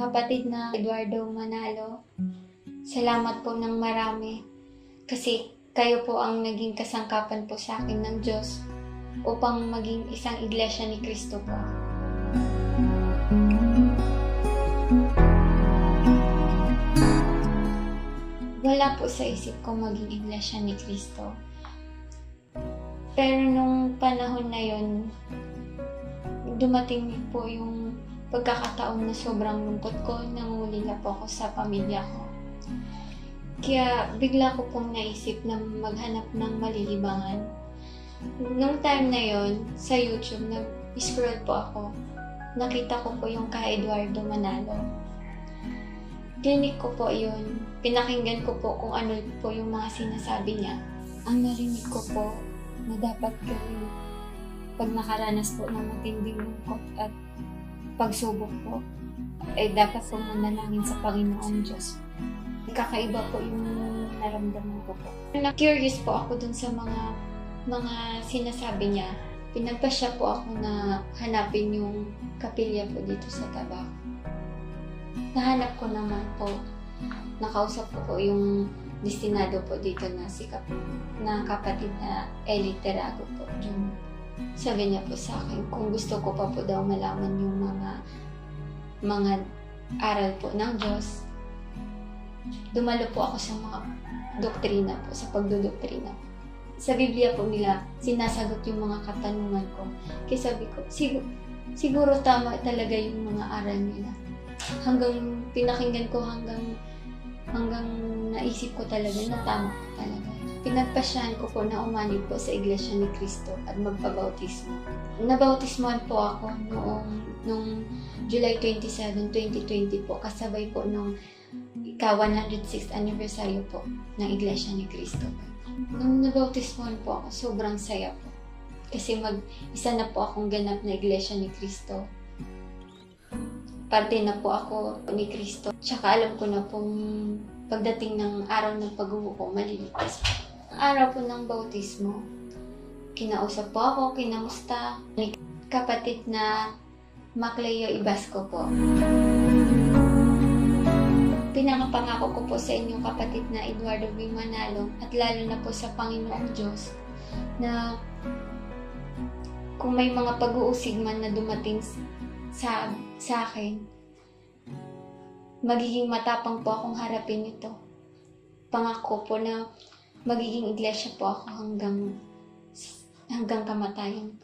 Kapatid na Eduardo Manalo, salamat po ng marami kasi kayo po ang naging kasangkapan po sa akin ng Diyos upang maging isang iglesia ni Cristo po. Wala po sa isip ko maging iglesia ni Cristo. Pero nung panahon na yun, dumating po yung pagkakataon na sobrang lungkot ko, nangulila po ako sa pamilya ko. Kaya bigla ko pong naisip na maghanap ng malilibangan. Nung time na yon sa YouTube, nag-scroll po ako. Nakita ko po yung kay Eduardo Manalo. Dinig ko po yun. Pinakinggan ko po kung ano po yung mga sinasabi niya. Ang narinig ko po na dapat gawin pag nakaranas po ng matinding lungkot at pagsubok po, ay dapat po manalangin sa Panginoon Diyos. Kakaiba po yung naramdaman ko po. Na-curious po ako dun sa mga sinasabi niya. Pinagpasya po ako na hanapin yung kapilya po dito sa Tabaco. Nahanap ko naman po. Nakausap ko po yung destinado po dito na kapatid na Eli Terago po. Yung sabi niya po sa akin kung gusto ko pa po daw malaman yung mga aral po ng Diyos. Dumalo po ako sa mga doktrina po, sa pagdodoktrina. Sa Biblia po nila, sinasagot yung mga katanungan ko. Kaya sabi ko, siguro tama talaga yung mga aral nila. Hanggang pinakinggan ko, hanggang naisip ko talaga na tama ko talaga. Pinagpasyahan ko po na umanib po sa Iglesia ni Cristo at magpabautismo. Nabautismohan po ako noong July 27, 2020 po, kasabay po nung ika-106th anniversary po ng Iglesia ni Cristo. Nung nabautismohan po ako, sobrang saya po. Kasi isa na po akong ganap na Iglesia ni Cristo. Parte na po ako ni Cristo. Tsaka alam ko na pong pagdating ng araw ng pag-uwi ko, maliligtas po. Araw po ng bautismo, kinausap po ako, kinamusta ni kapatid na Macleo Ibasco po. Pinangapangako ko po sa inyong kapatid na Eduardo V. Manalo at lalo na po sa Panginoong Diyos na kung may mga pag-uusig man na dumating sa akin, magiging matapang po akong harapin ito. Pangako po na magiging iglesia po ako hanggang kamatayan.